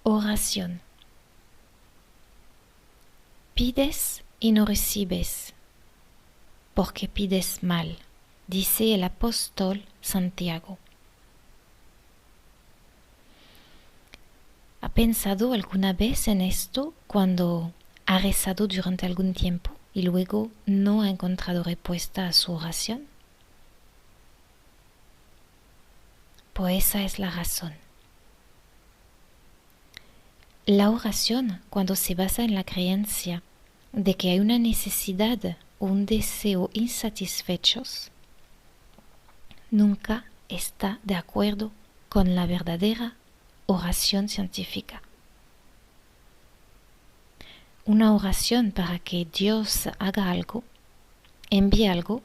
Oración. Pides y no recibes, porque pides mal, dice el apóstol Santiago. ¿Ha pensado alguna vez en esto cuando ha rezado durante algún tiempo y luego no ha encontrado respuesta a su oración? Pues esa es la razón. La oración, cuando se basa en la creencia de que hay una necesidad o un deseo insatisfechos, nunca está de acuerdo con la verdadera oración científica. Una oración para que Dios haga algo, envíe algo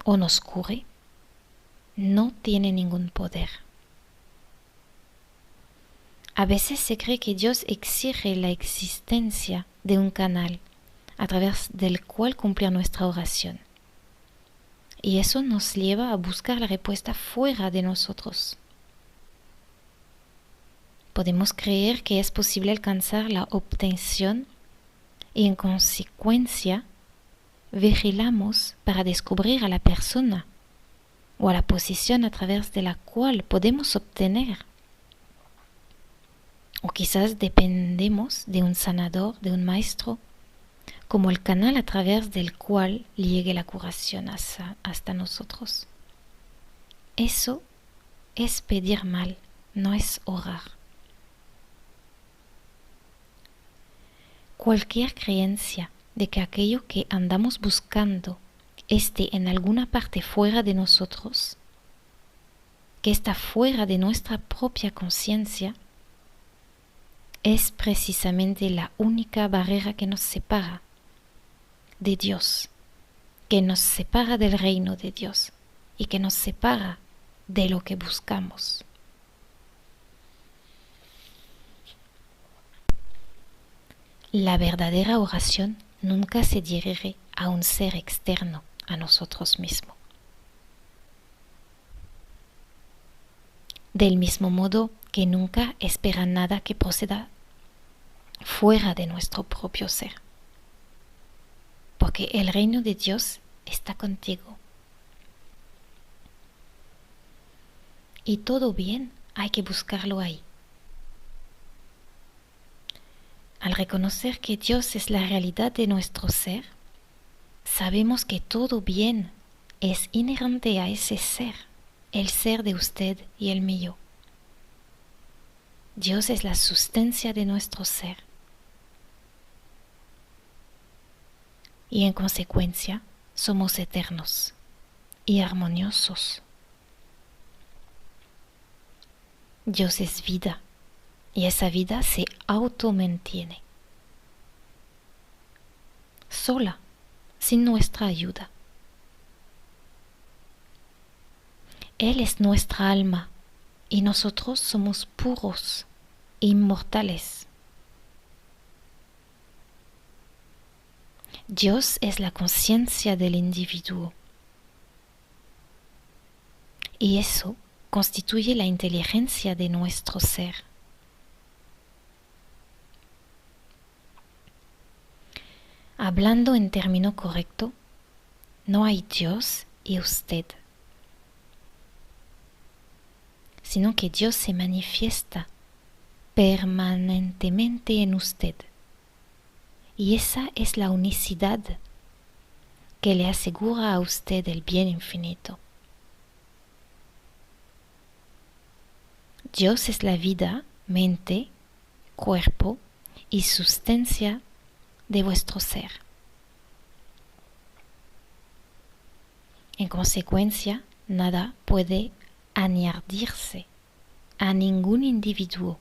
o nos cure, no tiene ningún poder. A veces se cree que Dios exige la existencia de un canal a través del cual cumplir nuestra oración. Y eso nos lleva a buscar la respuesta fuera de nosotros. Podemos creer que es posible alcanzar la obtención y en consecuencia vigilamos para descubrir a la persona o a la posición a través de la cual podemos obtener. O quizás dependemos de un sanador, de un maestro, como el canal a través del cual llegue la curación hasta nosotros. Eso es pedir mal, no es orar. Cualquier creencia de que aquello que andamos buscando esté en alguna parte fuera de nosotros, que está fuera de nuestra propia conciencia, es precisamente la única barrera que nos separa de Dios, que nos separa del reino de Dios y que nos separa de lo que buscamos. La verdadera oración nunca se dirige a un ser externo a nosotros mismos. Del mismo modo que nunca espera nada que proceda fuera de nuestro propio ser. Porque el reino de Dios está contigo. Y todo bien hay que buscarlo ahí. Al reconocer que Dios es la realidad de nuestro ser, sabemos que todo bien es inherente a ese ser, el ser de usted y el mío. Dios es la sustancia de nuestro ser. Y en consecuencia somos eternos y armoniosos. Dios es vida y esa vida se automantiene, sola, sin nuestra ayuda. Él es nuestra alma y nosotros somos puros, inmortales. Dios es la conciencia del individuo y eso constituye la inteligencia de nuestro ser. Hablando en término correcto, no hay Dios y usted, sino que Dios se manifiesta permanentemente en usted. Y esa es la unicidad que le asegura a usted el bien infinito. Dios es la vida, mente, cuerpo y sustancia de vuestro ser. En consecuencia, nada puede añadirse a ningún individuo.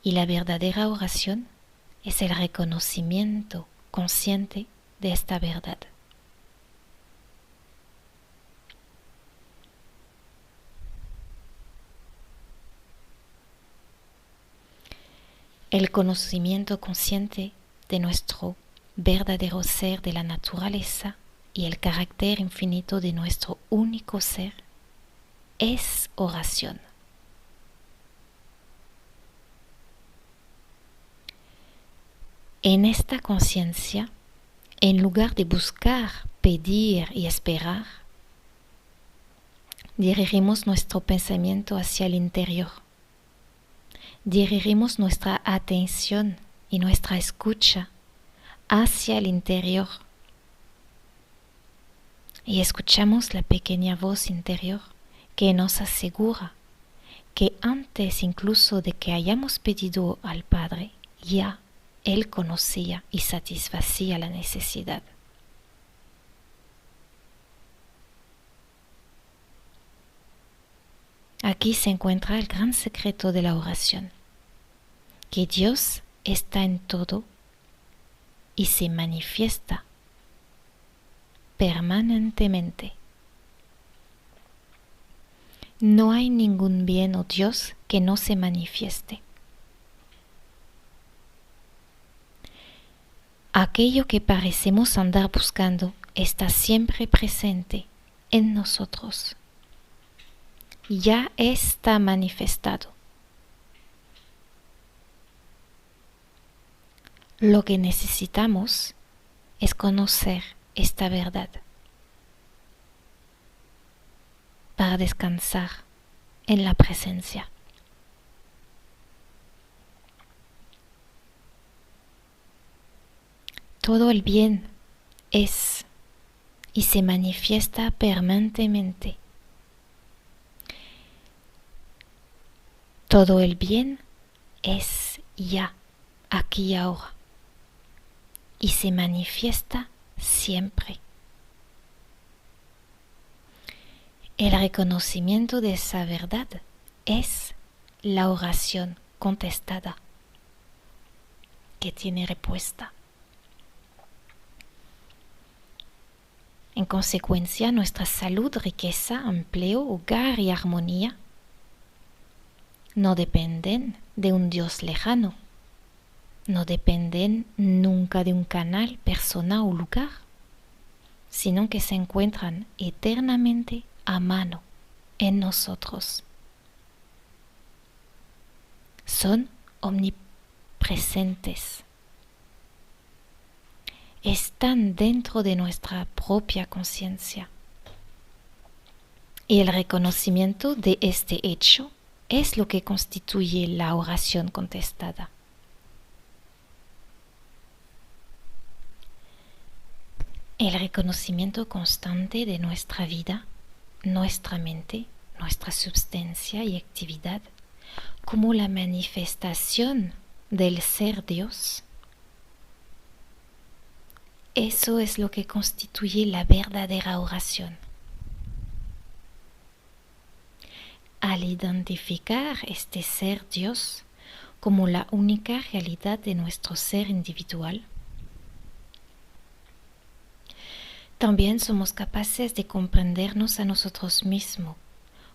Y la verdadera oración es el reconocimiento consciente de esta verdad. El conocimiento consciente de nuestro verdadero ser, de la naturaleza y el carácter infinito de nuestro único ser es oración. En esta conciencia, en lugar de buscar, pedir y esperar, dirigimos nuestro pensamiento hacia el interior. Dirigimos nuestra atención y nuestra escucha hacia el interior. Y escuchamos la pequeña voz interior que nos asegura que antes incluso de que hayamos pedido al Padre, ya Él conocía y satisfacía la necesidad. Aquí se encuentra el gran secreto de la oración, que Dios está en todo y se manifiesta permanentemente. No hay ningún bien o Dios que no se manifieste. Aquello que parecemos andar buscando está siempre presente en nosotros. Ya está manifestado. Lo que necesitamos es conocer esta verdad para descansar en la presencia. Todo el bien es y se manifiesta permanentemente. Todo el bien es ya, aquí y ahora, y se manifiesta siempre. El reconocimiento de esa verdad es la oración contestada, que tiene respuesta. En consecuencia, nuestra salud, riqueza, empleo, hogar y armonía no dependen de un Dios lejano, no dependen nunca de un canal, persona o lugar, sino que se encuentran eternamente a mano en nosotros. Son omnipresentes. Están dentro de nuestra propia conciencia. Y el reconocimiento de este hecho es lo que constituye la oración contestada. El reconocimiento constante de nuestra vida, nuestra mente, nuestra substancia y actividad como la manifestación del ser Dios. Eso es lo que constituye la verdadera oración. Al identificar este ser Dios como la única realidad de nuestro ser individual, también somos capaces de comprendernos a nosotros mismos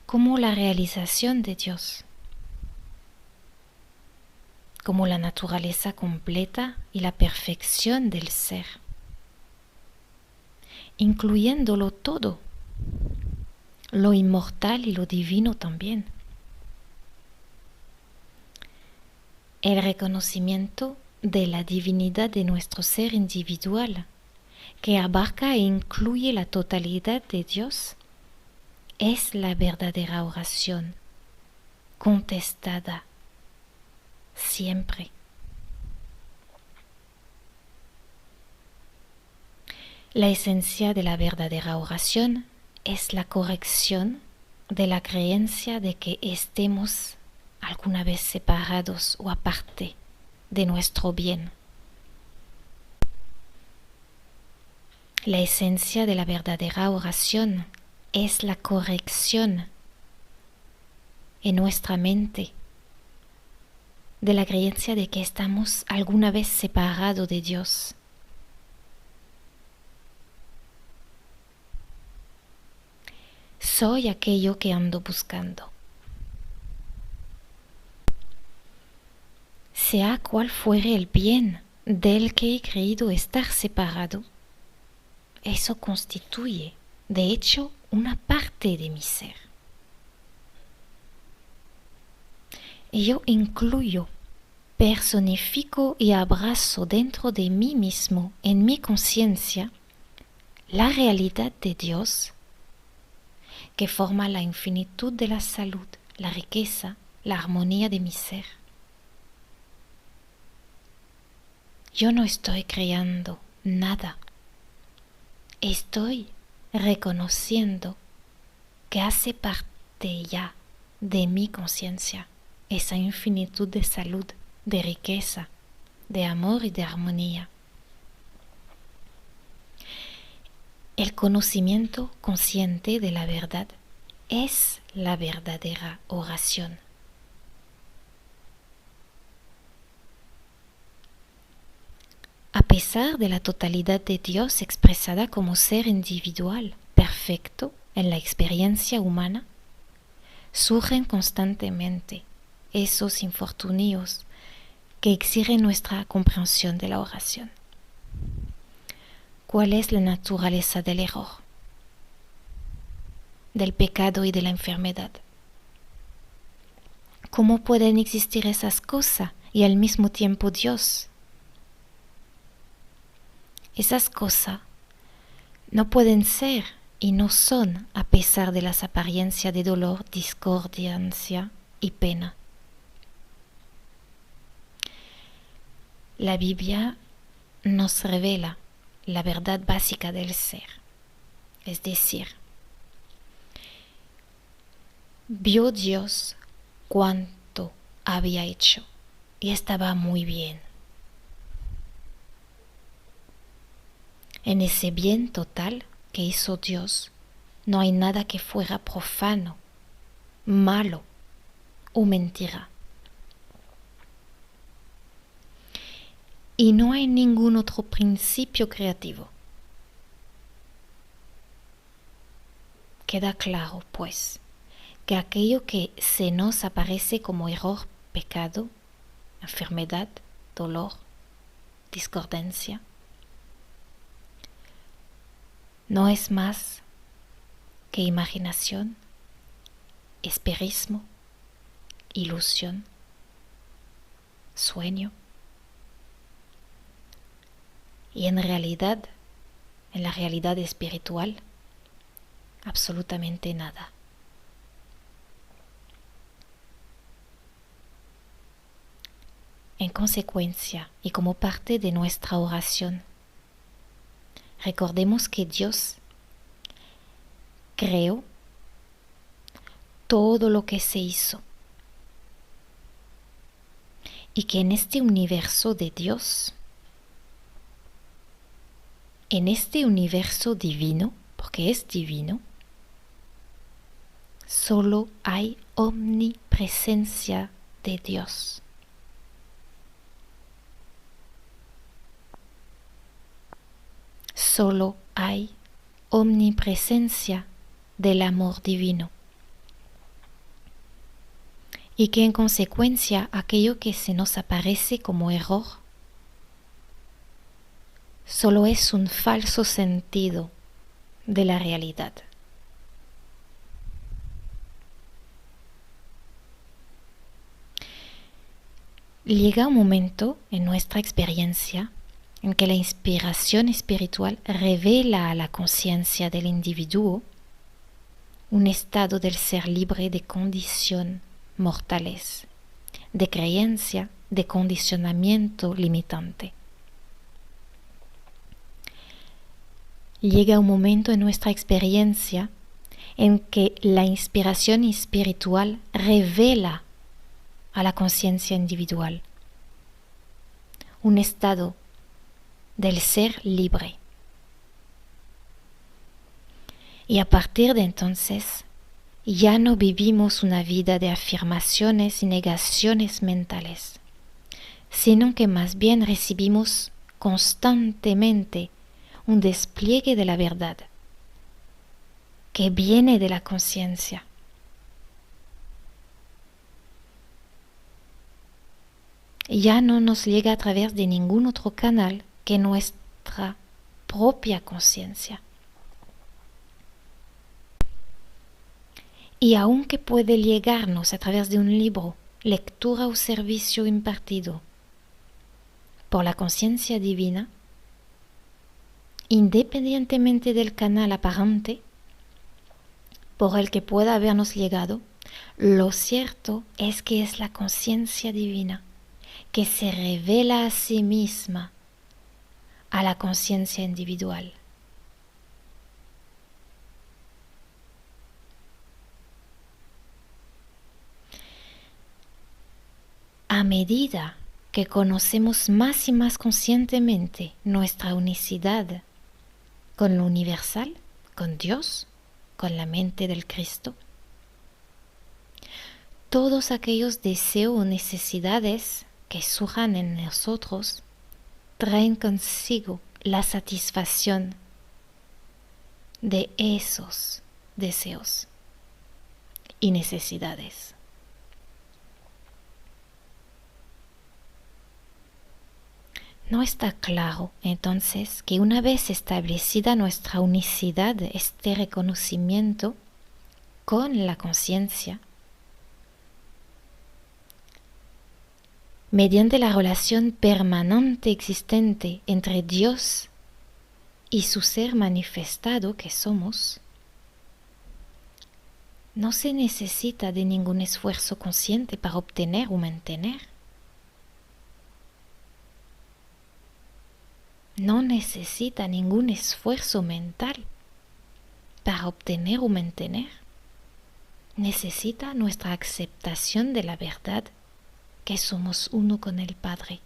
como la realización de Dios, como la naturaleza completa y la perfección del ser, incluyéndolo todo, lo inmortal y lo divino también. El reconocimiento de la divinidad de nuestro ser individual, que abarca e incluye la totalidad de Dios, es la verdadera oración, contestada siempre. La esencia de la verdadera oración es la corrección de la creencia de que estemos alguna vez separados o aparte de nuestro bien. La esencia de la verdadera oración es la corrección en nuestra mente de la creencia de que estamos alguna vez separados de Dios. Soy aquello que ando buscando. Sea cual fuere el bien del que he creído estar separado, eso constituye, de hecho, una parte de mi ser. Y yo incluyo personifico y abrazo dentro de mí mismo, en mi conciencia, la realidad de Dios que forma la infinitud de la salud, la riqueza, la armonía de mi ser. Yo no estoy creando nada. Estoy reconociendo que hace parte ya de mi conciencia esa infinitud de salud, de riqueza, de amor y de armonía. El conocimiento consciente de la verdad es la verdadera oración. A pesar de la totalidad de Dios expresada como ser individual, perfecto en la experiencia humana, surgen constantemente esos infortunios que exigen nuestra comprensión de la oración. ¿Cuál es la naturaleza del error, del pecado y de la enfermedad? ¿Cómo pueden existir esas cosas y al mismo tiempo Dios? Esas cosas no pueden ser y no son a pesar de las apariencias de dolor, discordancia y pena. La Biblia nos revela la verdad básica del ser, es decir, vio Dios cuánto había hecho y estaba muy bien. En ese bien total que hizo Dios, no hay nada que fuera profano, malo o mentira. Y no hay ningún otro principio creativo. Queda claro, pues, que aquello que se nos aparece como error, pecado, enfermedad, dolor, discordancia, no es más que imaginación, esperismo, ilusión, sueño. Y en la realidad espiritual, absolutamente nada. En consecuencia, y como parte de nuestra oración, recordemos que Dios creó todo lo que se hizo y que en este universo de Dios, en este universo divino, porque es divino, solo hay omnipresencia de Dios. Solo hay omnipresencia del amor divino. Y que en consecuencia aquello que se nos aparece como error solo es un falso sentido de la realidad. Llega un momento en nuestra experiencia en que la inspiración espiritual revela a la conciencia del individuo un estado del ser libre de condición mortales, de creencia, de condicionamiento limitante. Llega un momento en nuestra experiencia en que la inspiración espiritual revela a la conciencia individual un estado del ser libre. Y a partir de entonces, ya no vivimos una vida de afirmaciones y negaciones mentales, sino que más bien recibimos constantemente un despliegue de la verdad que viene de la conciencia. Ya no nos llega a través de ningún otro canal que nuestra propia conciencia. Y aunque puede llegarnos a través de un libro, lectura o servicio impartido por la conciencia divina, independientemente del canal aparente por el que pueda habernos llegado, lo cierto es que es la conciencia divina que se revela a sí misma a la conciencia individual. A medida que conocemos más y más conscientemente nuestra unicidad con lo universal, con Dios, con la mente del Cristo, todos aquellos deseos o necesidades que surjan en nosotros traen consigo la satisfacción de esos deseos y necesidades. No está claro, entonces, que una vez establecida nuestra unicidad, este reconocimiento con la conciencia, mediante la relación permanente existente entre Dios y su ser manifestado que somos, no se necesita de ningún esfuerzo consciente para obtener o mantener. No necesita ningún esfuerzo mental para obtener o mantener. Necesita nuestra aceptación de la verdad que somos uno con el Padre.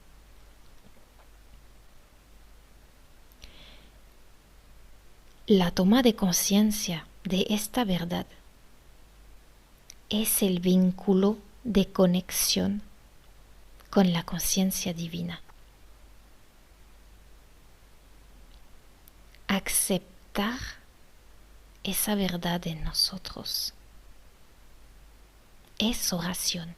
La toma de conciencia de esta verdad es el vínculo de conexión con la conciencia divina. Aceptar esa verdad en nosotros es oración.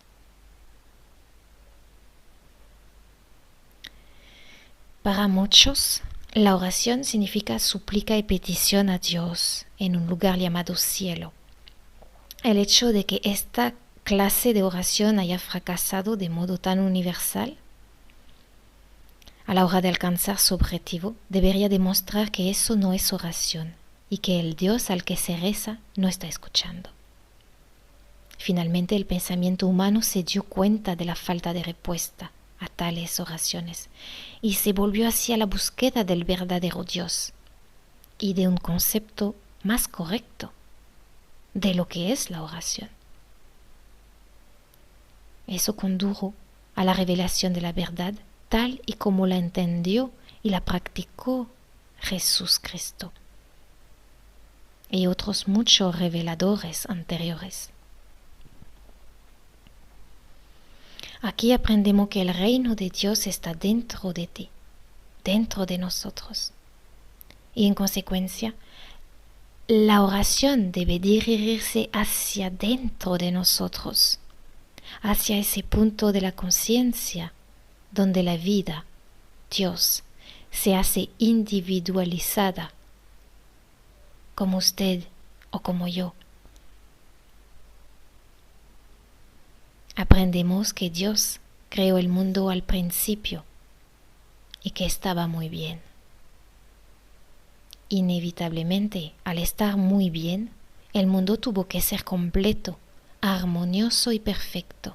Para muchos, la oración significa súplica y petición a Dios en un lugar llamado cielo. El hecho de que esta clase de oración haya fracasado de modo tan universal a la hora de alcanzar su objetivo debería demostrar que eso no es oración y que el Dios al que se reza no está escuchando. Finalmente, el pensamiento humano se dio cuenta de la falta de respuesta a tales oraciones y se volvió hacia la búsqueda del verdadero Dios y de un concepto más correcto de lo que es la oración. Eso condujo a la revelación de la verdad tal y como la entendió y la practicó Jesús Cristo y otros muchos reveladores anteriores. Aquí aprendemos que el reino de Dios está dentro de ti, dentro de nosotros. Y en consecuencia, la oración debe dirigirse hacia dentro de nosotros, hacia ese punto de la conciencia donde la vida, Dios, se hace individualizada, como usted o como yo. Aprendemos que Dios creó el mundo al principio y que estaba muy bien. Inevitablemente, al estar muy bien, el mundo tuvo que ser completo, armonioso y perfecto.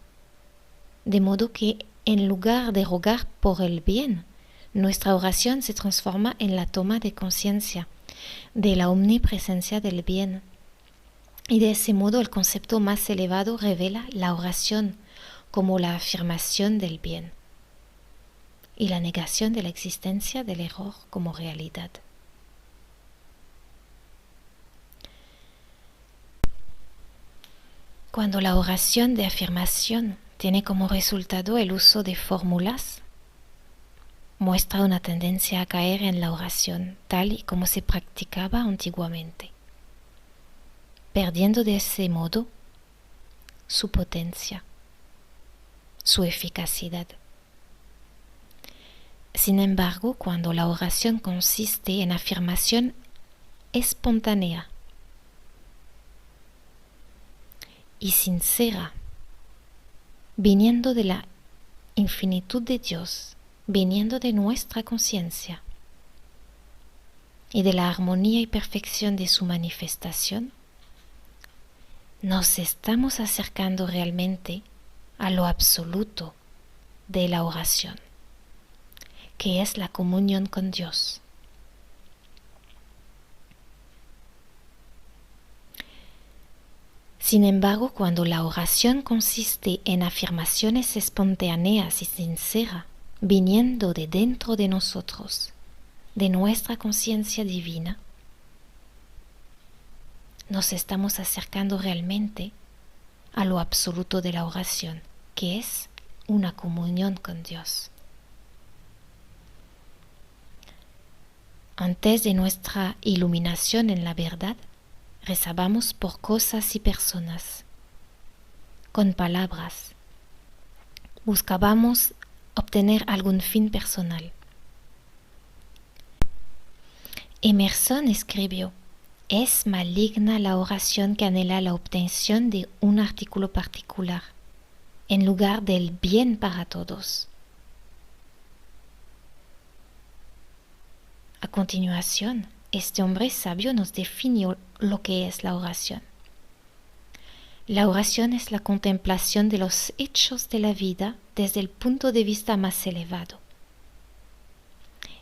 De modo que, en lugar de rogar por el bien, nuestra oración se transforma en la toma de conciencia de la omnipresencia del bien. Y de ese modo el concepto más elevado revela la oración como la afirmación del bien y la negación de la existencia del error como realidad. Cuando la oración de afirmación tiene como resultado el uso de fórmulas, muestra una tendencia a caer en la oración tal y como se practicaba antiguamente, perdiendo de ese modo su potencia, su eficacidad. Sin embargo, cuando la oración consiste en afirmación espontánea y sincera viniendo de la infinitud de Dios, viniendo de nuestra conciencia y de la armonía y perfección de su manifestación, nos estamos acercando realmente a lo absoluto de la oración, que es la comunión con Dios. Sin embargo, cuando la oración consiste en afirmaciones espontáneas y sinceras, viniendo de dentro de nosotros, de nuestra conciencia divina, nos estamos acercando realmente a lo absoluto de la oración, que es una comunión con Dios. Antes de nuestra iluminación en la verdad, rezábamos por cosas y personas, con palabras. Buscábamos obtener algún fin personal. Emerson escribió: es maligna la oración que anhela la obtención de un artículo particular, en lugar del bien para todos. A continuación, este hombre sabio nos definió lo que es la oración. La oración es la contemplación de los hechos de la vida desde el punto de vista más elevado.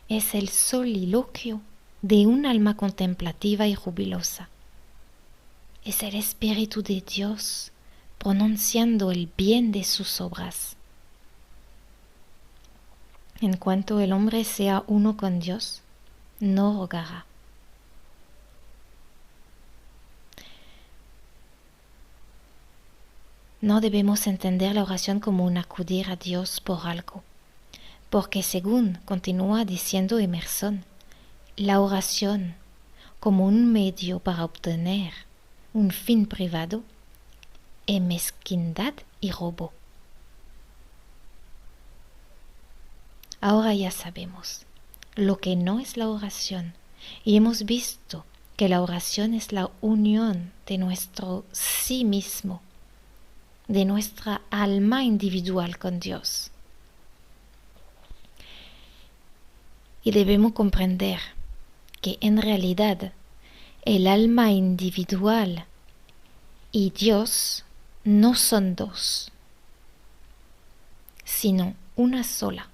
Es el soliloquio de un alma contemplativa y jubilosa. Es el Espíritu de Dios pronunciando el bien de sus obras. En cuanto el hombre sea uno con Dios, no rogará. No debemos entender la oración como un acudir a Dios por algo, porque según continúa diciendo Emerson, la oración como un medio para obtener un fin privado es mezquindad y robo. Ahora ya sabemos lo que no es la oración y hemos visto que la oración es la unión de nuestro sí mismo, de nuestra alma individual con Dios. Y debemos comprender que en realidad el alma individual y Dios no son dos, sino una sola.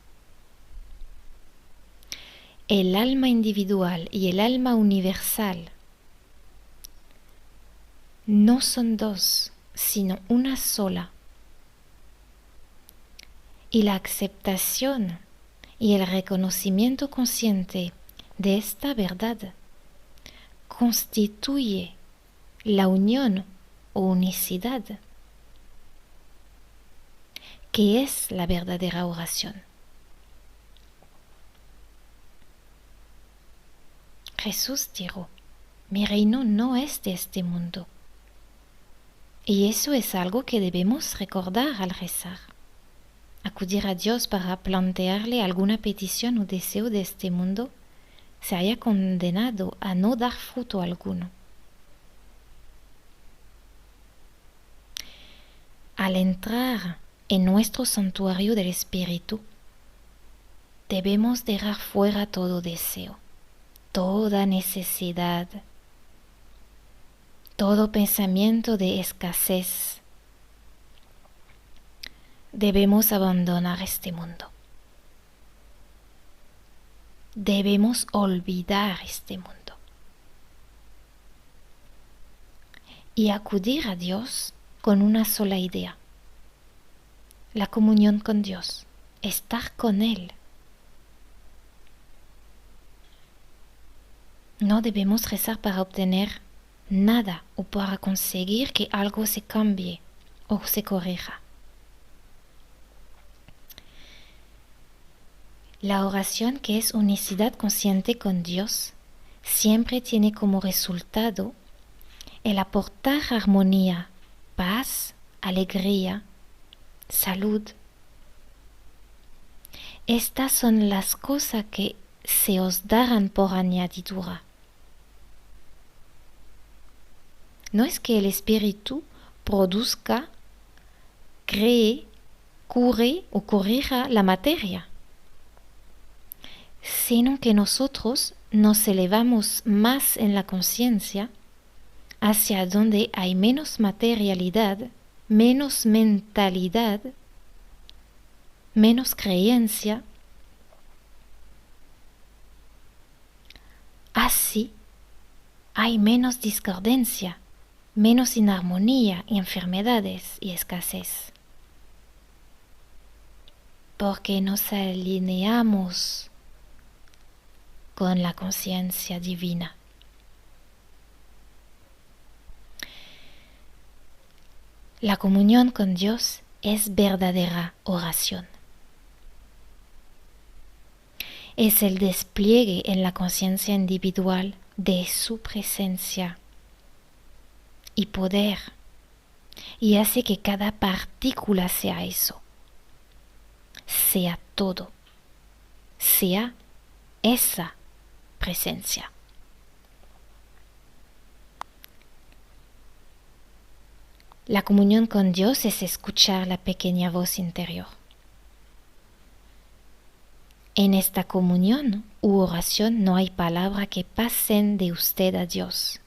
El alma individual y el alma universal no son dos, sino una sola. Y la aceptación y el reconocimiento consciente de esta verdad constituye la unión o unicidad, que es la verdadera oración. Jesús dijo: mi reino no es de este mundo. Y eso es algo que debemos recordar al rezar. Acudir a Dios para plantearle alguna petición o deseo de este mundo se haya condenado a no dar fruto alguno. Al entrar en nuestro santuario del Espíritu, debemos dejar fuera todo deseo, toda necesidad, todo pensamiento de escasez. Debemos abandonar este mundo. Debemos olvidar este mundo y acudir a Dios con una sola idea: la comunión con Dios, estar con Él. No debemos rezar para obtener nada o para conseguir que algo se cambie o se corrija. La oración, que es unicidad consciente con Dios, siempre tiene como resultado el aportar armonía, paz, alegría, salud. Estas son las cosas que se os darán por añadidura. No es que el Espíritu produzca, cree cure o corrija la materia, sino que nosotros nos elevamos más en la conciencia hacia donde hay menos materialidad, menos mentalidad, menos creencia. Así hay menos discordancia, menos inarmonía, enfermedades y escasez. Porque nos alineamos con la conciencia divina. La comunión con Dios es verdadera oración. Es el despliegue en la conciencia individual de su presencia y poder, y hace que cada partícula sea eso, sea todo, sea esa presencia. La comunión con Dios es escuchar la pequeña voz interior. En esta comunión u oración no hay palabra que pasen de usted a Dios,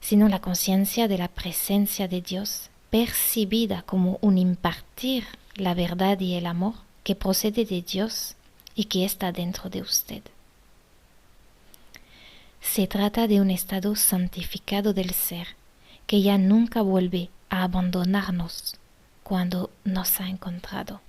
sino la conciencia de la presencia de Dios, percibida como un impartir la verdad y el amor que procede de Dios y que está dentro de usted. Se trata de un estado santificado del ser, que ya nunca vuelve a abandonarnos cuando nos ha encontrado.